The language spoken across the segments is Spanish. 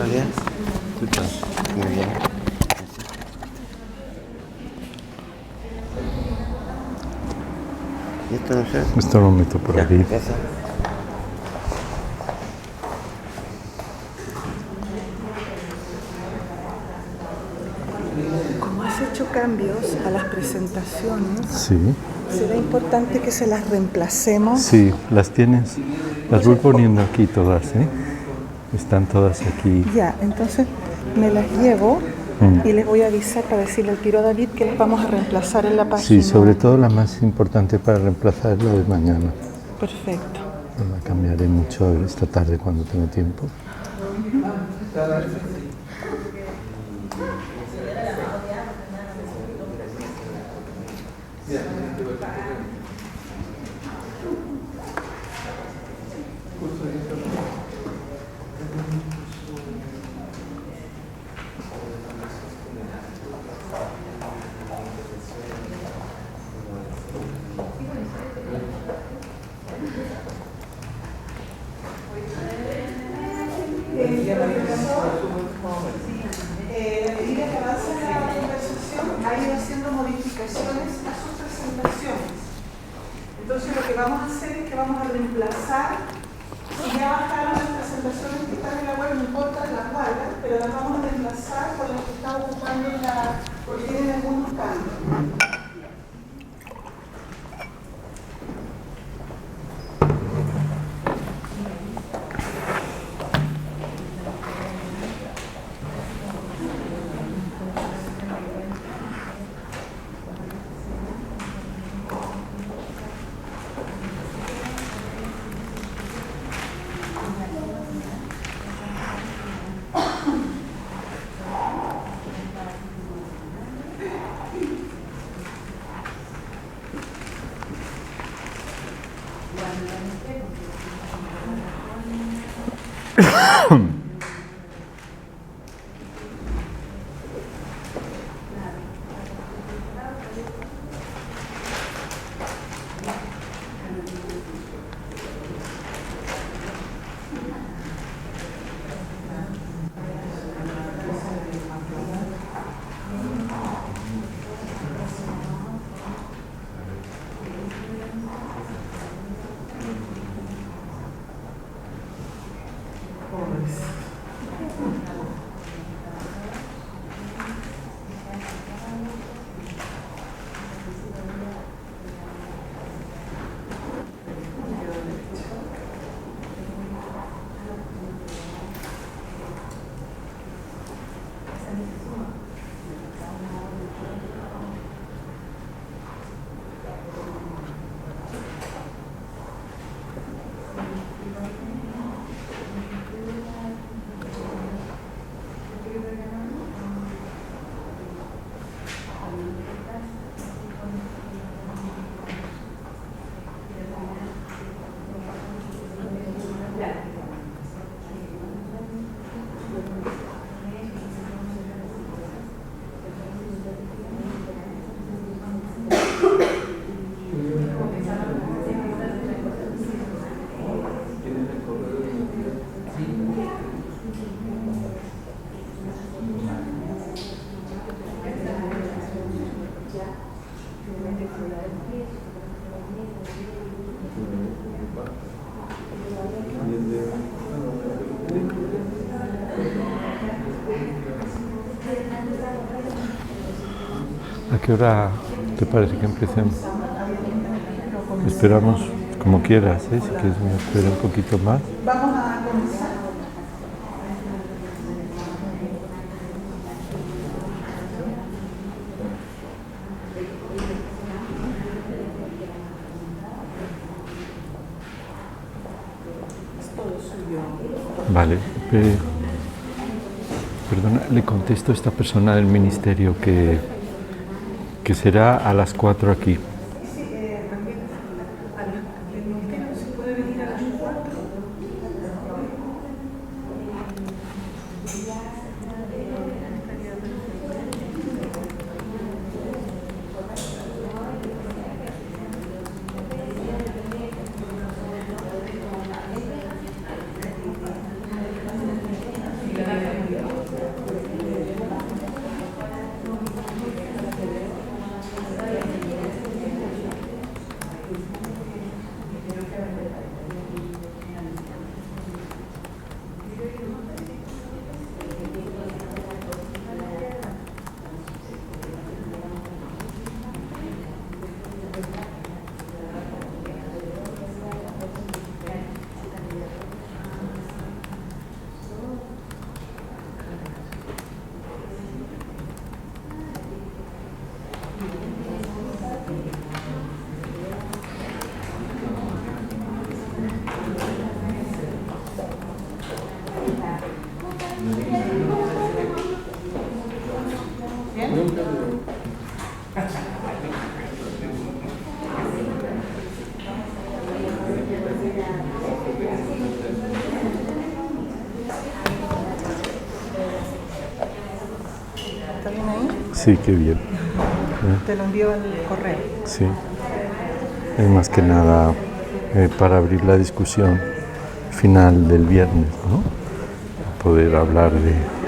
Hola, bien. ¿Qué tal? Muy bien. ¿Y esto no sé? Esto lo meto por Ya, aquí. gracias. Como has hecho cambios a las presentaciones, Sí, será importante que se las reemplacemos. sí, las tienes. Las voy poniendo aquí todas, ¿eh? Están todas aquí. Ya, entonces me las llevo y les voy a avisar para decirle al tiro a David que las vamos a reemplazar en la página. Sí, sobre todo la más importante para reemplazar es la de mañana. Perfecto. No la cambiaré mucho esta tarde cuando tengo tiempo. A medida que avanza la conversación, ha ido haciendo modificaciones a sus presentaciones. Entonces lo que vamos a hacer es que vamos a reemplazar, si ya bajaron las presentaciones que están en la web, no importa, las guardan, pero las vamos a reemplazar con las que está ocupando porque tienen algunos cambios. ¿A qué hora te parece que empecemos? Esperamos como quieras, ¿eh? Si quieres me espero un poquito más. Vamos a comenzar. Vale. Perdona, le contesto a esta persona del ministerio que será a las 4 aquí. Sí, qué bien. Te lo envío al correo. Sí. Es más que nada para abrir la discusión final del viernes, ¿no? Poder hablar de...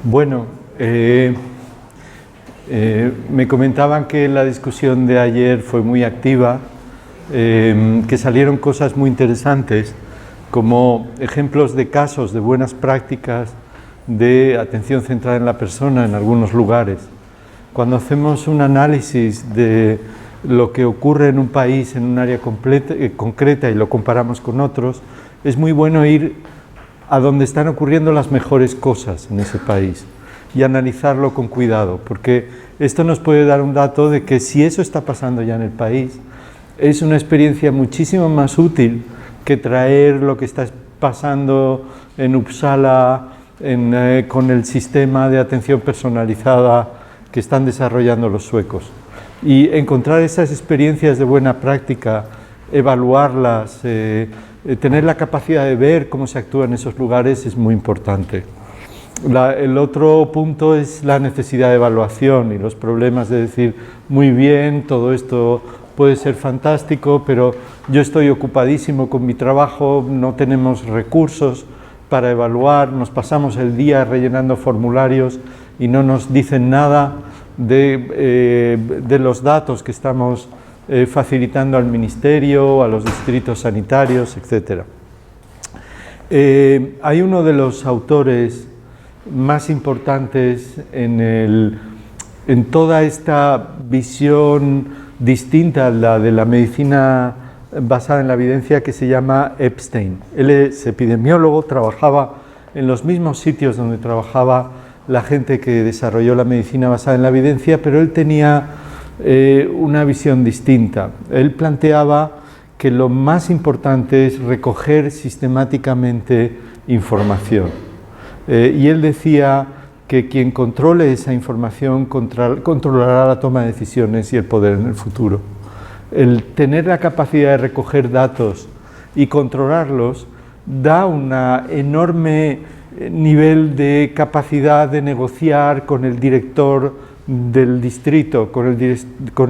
Bueno, me comentaban que la discusión de ayer fue muy activa, que salieron cosas muy interesantes, como ejemplos de casos de buenas prácticas de atención centrada en la persona en algunos lugares. Cuando hacemos un análisis de lo que ocurre en un país, en un área concreta y lo comparamos con otros, es muy bueno ir a donde están ocurriendo las mejores cosas en ese país y analizarlo con cuidado, porque esto nos puede dar un dato de que si eso está pasando ya en el país, es una experiencia muchísimo más útil que traer lo que está pasando en Uppsala con el sistema de atención personalizada que están desarrollando los suecos. Y encontrar esas experiencias de buena práctica, evaluarlas, tener la capacidad de ver cómo se actúa en esos lugares es muy importante. El otro punto es la necesidad de evaluación y los problemas de decir, muy bien, todo esto puede ser fantástico, pero yo estoy ocupadísimo con mi trabajo, no tenemos recursos para evaluar, nos pasamos el día rellenando formularios y no nos dicen nada de los datos que estamos facilitando al Ministerio, a los distritos sanitarios, etc. Hay uno de los autores más importantes en toda esta visión distinta a la de la medicina basada en la evidencia, que se llama Epstein. Él es epidemiólogo, trabajaba en los mismos sitios donde trabajaba la gente que desarrolló la medicina basada en la evidencia, pero él tenía una visión distinta. Él planteaba que lo más importante es recoger sistemáticamente información. Y él decía que quien controle esa información controlará la toma de decisiones y el poder en el futuro. El tener la capacidad de recoger datos y controlarlos da un enorme nivel de capacidad de negociar con el director del distrito, con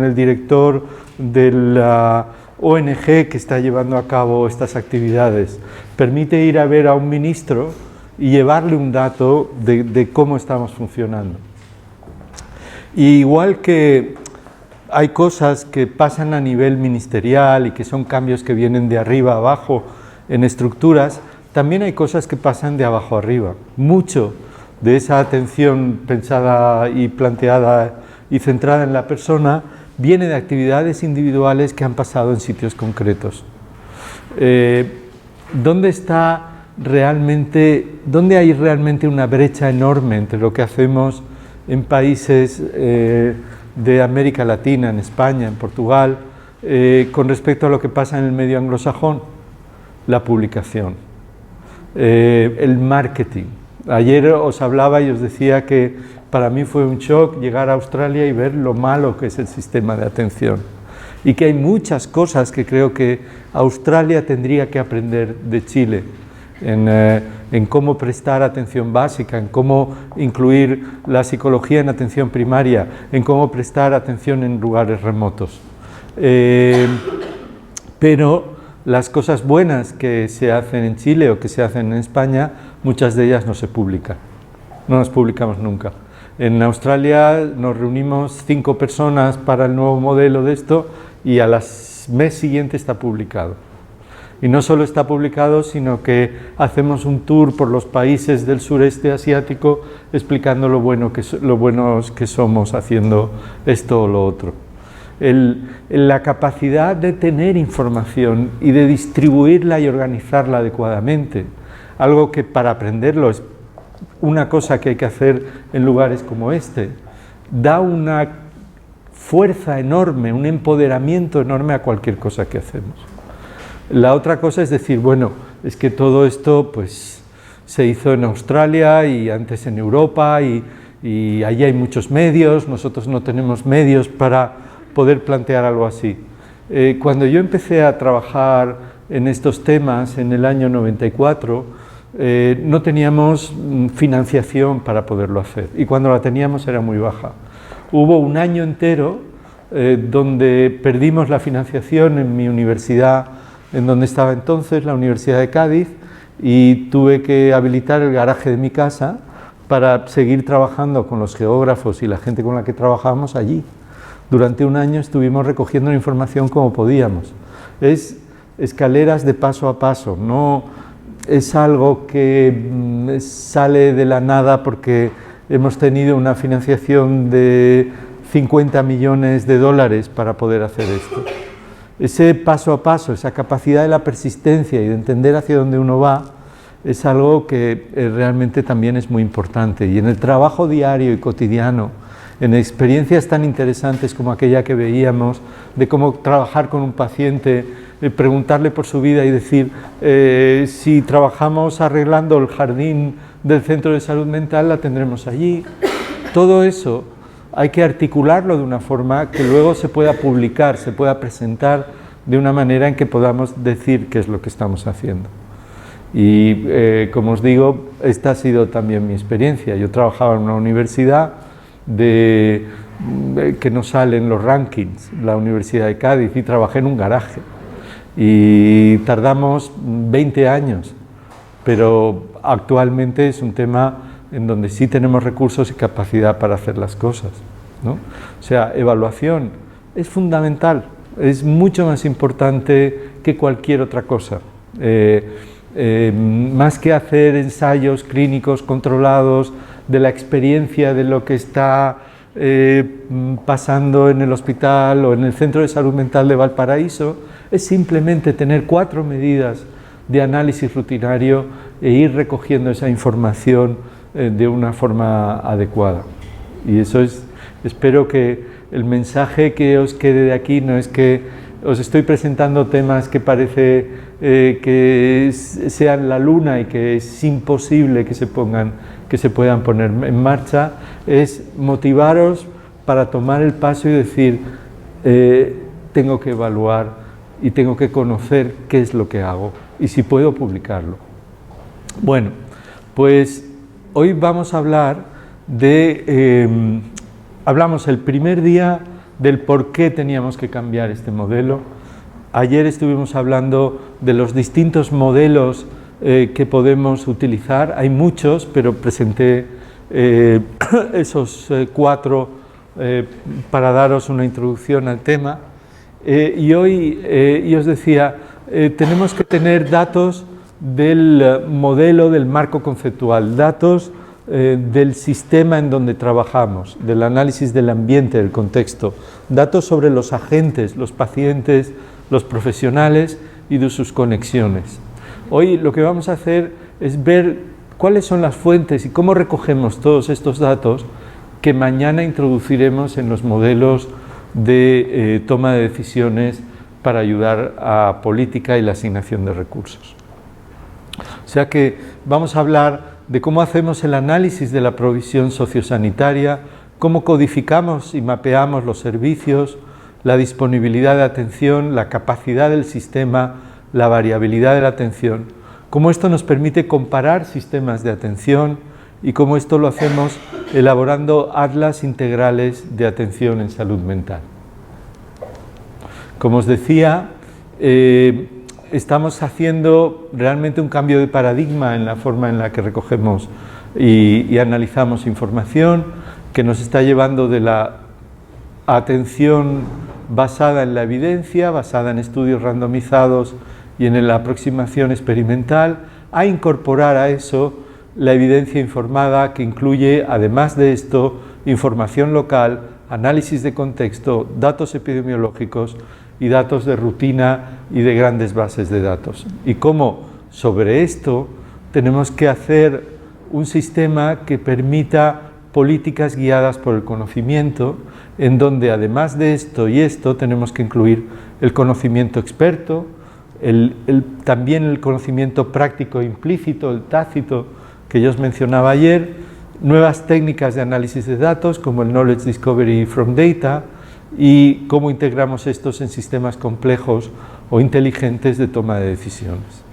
el director de la ONG que está llevando a cabo estas actividades. Permite ir a ver a un ministro y llevarle un dato de cómo estamos funcionando. Y igual que hay cosas que pasan a nivel ministerial y que son cambios que vienen de arriba a abajo en estructuras, también hay cosas que pasan de abajo arriba. Mucho de esa atención pensada y planteada y centrada en la persona viene de actividades individuales que han pasado en sitios concretos. ¿Dónde hay realmente una brecha enorme entre lo que hacemos en países de América Latina, en España, en Portugal, con respecto a lo que pasa en el medio anglosajón? La publicación, el marketing. Ayer os hablaba y os decía que para mí fue un shock llegar a Australia y ver lo malo que es el sistema de atención, y que hay muchas cosas que creo que Australia tendría que aprender de Chile, en cómo prestar atención básica, en cómo incluir la psicología en atención primaria, en cómo prestar atención en lugares remotos. Pero las cosas buenas que se hacen en Chile o que se hacen en España, muchas de ellas no se publican, no las publicamos nunca. En Australia nos reunimos 5 personas para el nuevo modelo de esto y al mes siguiente está publicado. Y no solo está publicado, sino que hacemos un tour por los países del sureste asiático explicando lo buenos que somos haciendo esto o lo otro. La capacidad de tener información y de distribuirla y organizarla adecuadamente, algo que para aprenderlo es una cosa que hay que hacer en lugares como este, da una fuerza enorme, un empoderamiento enorme a cualquier cosa que hacemos. La otra cosa es decir, bueno, es que todo esto pues se hizo en Australia y antes en Europa y allí hay muchos medios, nosotros no tenemos medios para poder plantear algo así. Cuando yo empecé a trabajar en estos temas en el año 94, no teníamos financiación para poderlo hacer y cuando la teníamos era muy baja. Hubo un año entero donde perdimos la financiación en mi universidad, en donde estaba entonces, la Universidad de Cádiz, y tuve que habilitar el garaje de mi casa para seguir trabajando con los geógrafos y la gente con la que trabajábamos allí. Durante un año estuvimos recogiendo la información como podíamos. Es escaleras de paso a paso, no es algo que sale de la nada porque hemos tenido una financiación de 50 millones de dólares para poder hacer esto. Ese paso a paso, esa capacidad de la persistencia y de entender hacia dónde uno va, es algo que realmente también es muy importante. Y en el trabajo diario y cotidiano, en experiencias tan interesantes como aquella que veíamos, de cómo trabajar con un paciente, preguntarle por su vida y decir, si trabajamos arreglando el jardín del centro de salud mental, la tendremos allí. Todo eso hay que articularlo de una forma que luego se pueda publicar, se pueda presentar de una manera en que podamos decir qué es lo que estamos haciendo. Y como os digo, esta ha sido también mi experiencia. Yo trabajaba en una universidad que no sale en los rankings, la Universidad de Cádiz, y trabajé en un garaje. Y tardamos 20 años, pero actualmente es un tema en donde sí tenemos recursos y capacidad para hacer las cosas, ¿no? O sea, evaluación es fundamental, es mucho más importante que cualquier otra cosa. Más que hacer ensayos clínicos controlados de la experiencia de lo que está pasando en el hospital o en el Centro de Salud Mental de Valparaíso, es simplemente tener 4 medidas de análisis rutinario e ir recogiendo esa información de una forma adecuada. Y eso es, espero que el mensaje que os quede de aquí no es que os estoy presentando temas que parece que sean la luna y que es imposible que se puedan poner en marcha, es motivaros para tomar el paso y decir, tengo que evaluar y tengo que conocer qué es lo que hago y si puedo publicarlo. Bueno, pues hoy vamos a hablar hablamos el primer día del por qué teníamos que cambiar este modelo. Ayer estuvimos hablando de los distintos modelos que podemos utilizar. Hay muchos, pero presenté esos 4 para daros una introducción al tema. Y hoy os decía, tenemos que tener datos del modelo, del marco conceptual, datos del sistema en donde trabajamos, del análisis del ambiente, del contexto, datos sobre los agentes, los pacientes, los profesionales y de sus conexiones. Hoy lo que vamos a hacer es ver cuáles son las fuentes y cómo recogemos todos estos datos que mañana introduciremos en los modelos de toma de decisiones para ayudar a política y la asignación de recursos. O sea que vamos a hablar de cómo hacemos el análisis de la provisión sociosanitaria, cómo codificamos y mapeamos los servicios, la disponibilidad de atención, la capacidad del sistema, la variabilidad de la atención, cómo esto nos permite comparar sistemas de atención y cómo esto lo hacemos elaborando atlas integrales de atención en salud mental. Como os decía, estamos haciendo realmente un cambio de paradigma en la forma en la que recogemos y analizamos información, que nos está llevando de la atención basada en la evidencia, basada en estudios randomizados y en la aproximación experimental, a incorporar a eso la evidencia informada, que incluye, además de esto, información local, análisis de contexto, datos epidemiológicos y datos de rutina y de grandes bases de datos. Y cómo sobre esto tenemos que hacer un sistema que permita políticas guiadas por el conocimiento, en donde además de esto y esto tenemos que incluir el conocimiento experto, también el conocimiento práctico implícito, el tácito, que yo os mencionaba ayer, nuevas técnicas de análisis de datos como el Knowledge Discovery from Data y cómo integramos estos en sistemas complejos o inteligentes de toma de decisiones.